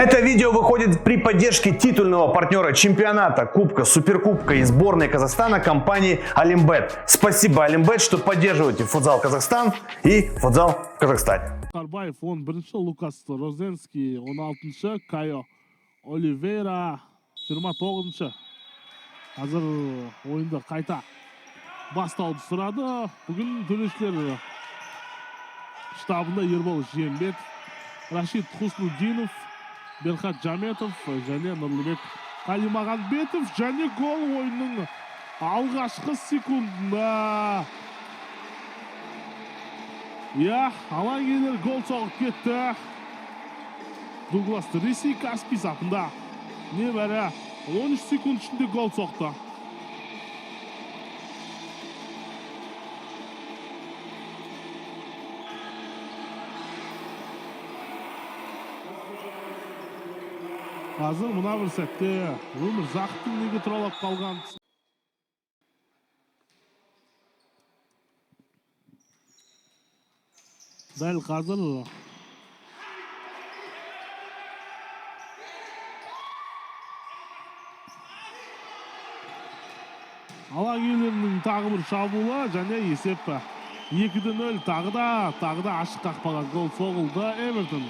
Это видео выходит при поддержке титульного партнера чемпионата, кубка, суперкубка и сборной Казахстана компании Олимбет. Спасибо, Олимбет, что поддерживаете футзал Казахстан и футзал в Казахстане. Карбаев 11-ші, Лукас Розенский 16-ші, Кайо Оливейра 29-ші. Қазір ойында қайта бастауды сұрады. Бүгін төрешілер штабында Ербол Жиенбек, Рашид Хуснудинов, Берхат Джаметов және Нұрлыбек Қалимағанбетов және гол ойынның алғашқы секундында. Алаң иелері гол соғып кетті. Дуглас Ресей Каспий сапында небәрі 13 секунд ішінде гол соқты. Қазір мұна бір сәтте өмір зақтың неге тұралап қалған. Дәл қазір алаң иелерінің тағы бір шабуылы және есеп 2-0. Тағы да ашық қақпаға гол соғылды. Эвертон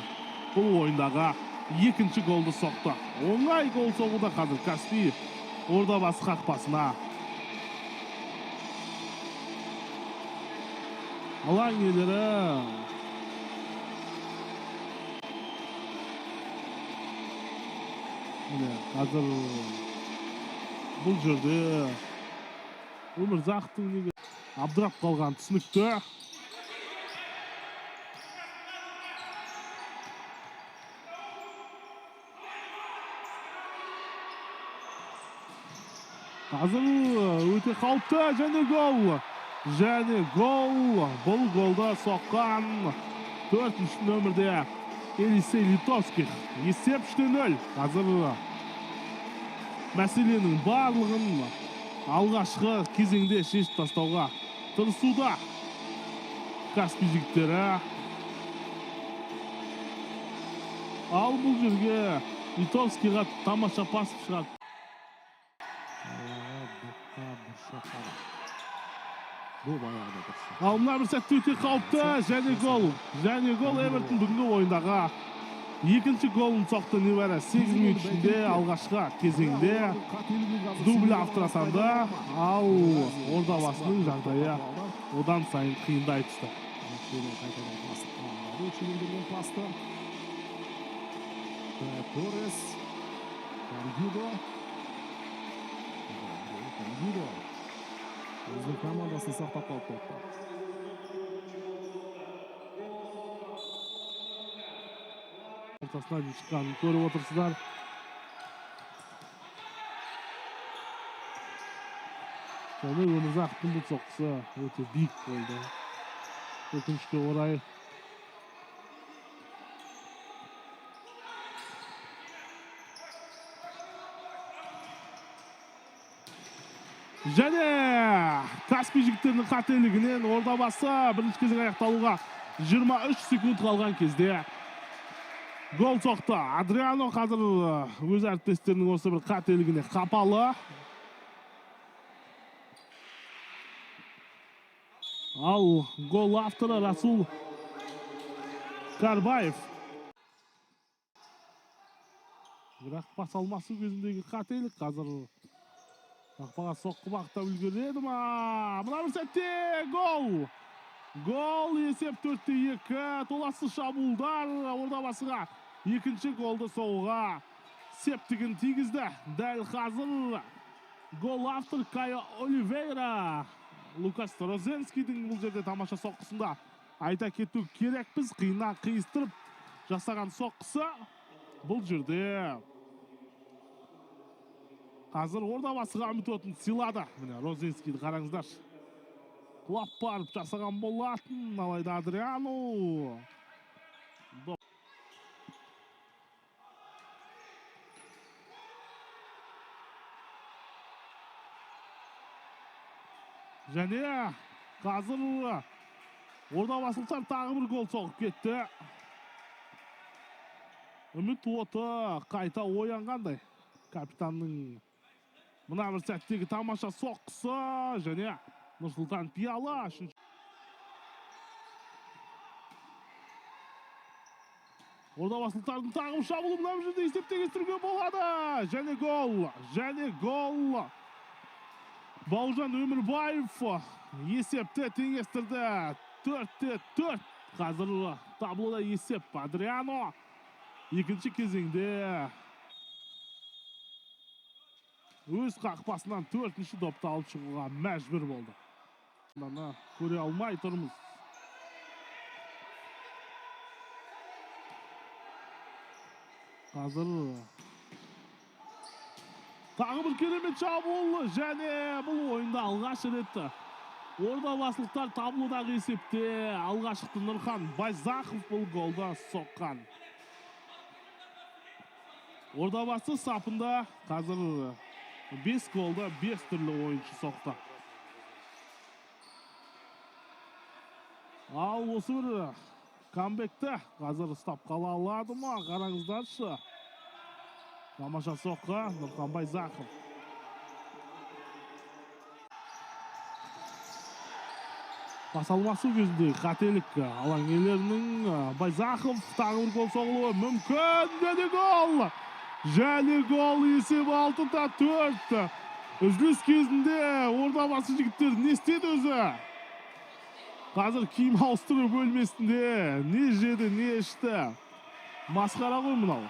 бұл ойындағы екінші голды соқты. Оңай гол соғуда қазір Каспий ордабасы қақпасына. Алаң иелері қазір бұл жерде Өмірзақтың неге абдырап қалған түсінікті. Қазір өте қауіпті және гол. Бұл голда соққан 4-ші нөмірде Елисей Литовских. Есеп 3-0. Қазір мәселенің барлығын алғашқы кезеңде шешіп тастауға тырысуда Каспий жігіттері. Ал бұл жерге Литовскийға тамаша пас шығады. Ал мұна бір сәтте өте қауіпті және гол. Эвертон бүгінгі ойындағы екінші голын соқты небәрі 8 минут ішінде алғашқы кезеңде дубль авторасанды. Ал ордабасының жағдайы одан сайын қиындай түсті. Өзінің командасын сақтап қалып қойды. Ортасынан шыққанын көріп отырсыздар. Және Өмірзақтың бұл соққысы өте биік болды. Өкінішке орай. Және Каспий жігіттерінің қателігінен ордабасы бірінші кезең аяқталуға 23 секунд қалған кезде гол соқты. Адриано қазір өз әріптестерінің осы бір қателігіне қапалы. Ал гол авторы Расул Карбаев. Бірақ пас алмасу кезіндегі қателік қазір қақпаға соққы бағыттап үлгереді ма? Мұна бір сәтте гол. Есеп 4-2. Толассыз шабуылдар ордабасыға екінші голды соғуға септігін тигізді. Дәл қазір гол автор Кайо Оливейра. Лукас Розенскийдің бұл жерде тамаша соққысында айта кету керекпіз. Қиыннан қиыстырып жасаған соққысы бұл жерде қазір ордабасыға үміт отын сыйлады. Міне Розенскийді қараңыздар. Құлап барып жасаған болатын, алайда Адриано. Және қазір ордабасылықтар тағы бір гол соғып кетті. Үміт оты қайта оянғандай. Капитанның мына бір сәттегі тамаша соққысы және Нұрсұлтан Пиала. Ордабасылықтардың тағым шабуылы мына бір жерде есепте кестіруге болады. Және гол. Бауыржан Өмірбаев есепті теңестірді. 4-4. Қазір таблода есеп Адриано. Екінші кезеңде өз қақпасынан 4-ші допты алып шығуға мәжбүр болды. Мұны көре алмай тұрмыз. Қазір тағы бір керемет шабуыл және бұл ойында алғаш рет ордабасылықтар таблодағы есепте алғашқы Нұрхан Байзақов бұл голды соққан. Ордабасы сапында қазір 5 голда 5 түрлі ойыншы соқты. Ал осы бір камбекті қазір ұстап қала алады ма? Қараңыздаршы. Тамаша соққы Нұрхан Байзақов. Пасалмасу кезінде қателік алаң иелерінің Байзақов тағы бір гол соғылуы мүмкін. Және гол есебі 6-4. Үзіліс кезінде Ордабасы жігіттер не істеді өзі? Қазір киім ауыстыру бөлмесінде не жеді, не ішті. Масқара ғой мынау.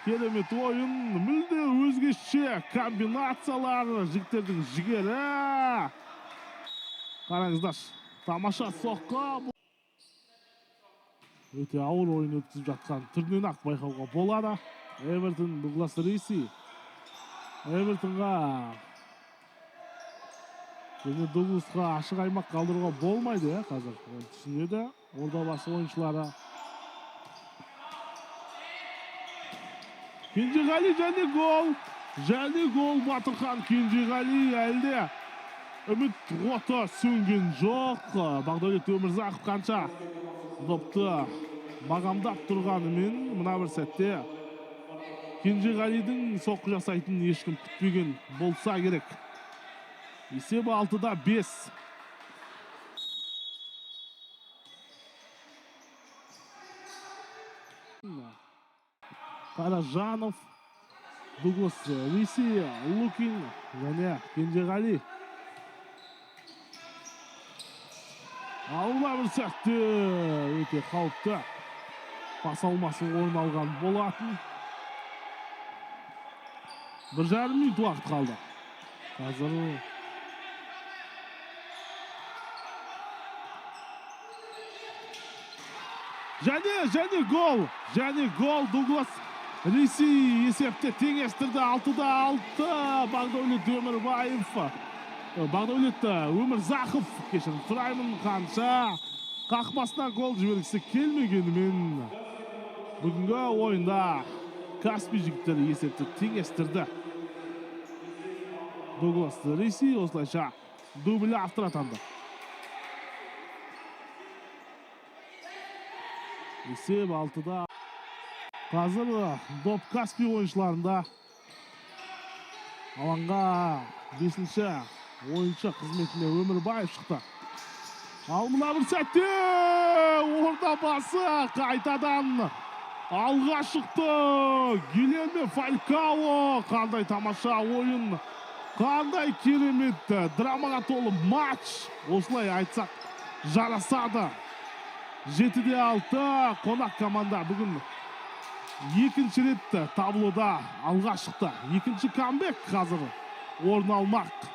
Керемет ойын, мүлде өзгеше комбинациялар, жігіттердің жігері. Қараңыздар, тамаша соққы. Өте ауыр ойын өткізіп жатқан түрінен ақ байқауға болады. Эвертон Дуглас Риси. Эвертонға және Дугласқа ашық аймақ қалдыруға болмайды, қазір. Түсінеді Ордабасы ойыншылары. Кенжеғали және гол Батырхан Кенжеғали әлде үміт оты сөнген жоқ. Бақдәулет Өмірзақов қанша допты бағамдап тұрғанымен мына бір сәтте Кенжеғалидің соққы жасайтын ешкім күтпеген болса керек. Есебі 6-5. Қаражанов, Дуглас Риси, Лукин және Кенжеғали. Алма бір сәтте өте қауіпті пас алмасы орын алған болатын. 1,5 минут уақыт қалды. Қазір және гол Дуглас Риси есепте теңестірді. 6-6. Бақдәулет Өмірбаев. Бақдәулет Өмірзақов кешірім сұраймын, қанша қақпасына гол жібергісі келмегенімен бүгінгі ойында Каспий жігіттері есепті теңестірді. Дуглас Риси осылайша дубль автор атанды. Есеп 6-да. Қазір доп Каспий ойыншыларында алаңға 5-ші ойыншы қызметіне Өмірбаев шықты. Ал мына бір сәтте Ордабасы қайтадан алға шықты. Гильермо Фалькао. Қандай тамаша ойын, қандай керемет драмаға толы матч. Осылай айтсақ жарасады. 7-6 қонақ команда бүгін екінші рет таблода алға шықты. Екінші камбек қазір орын алмақ.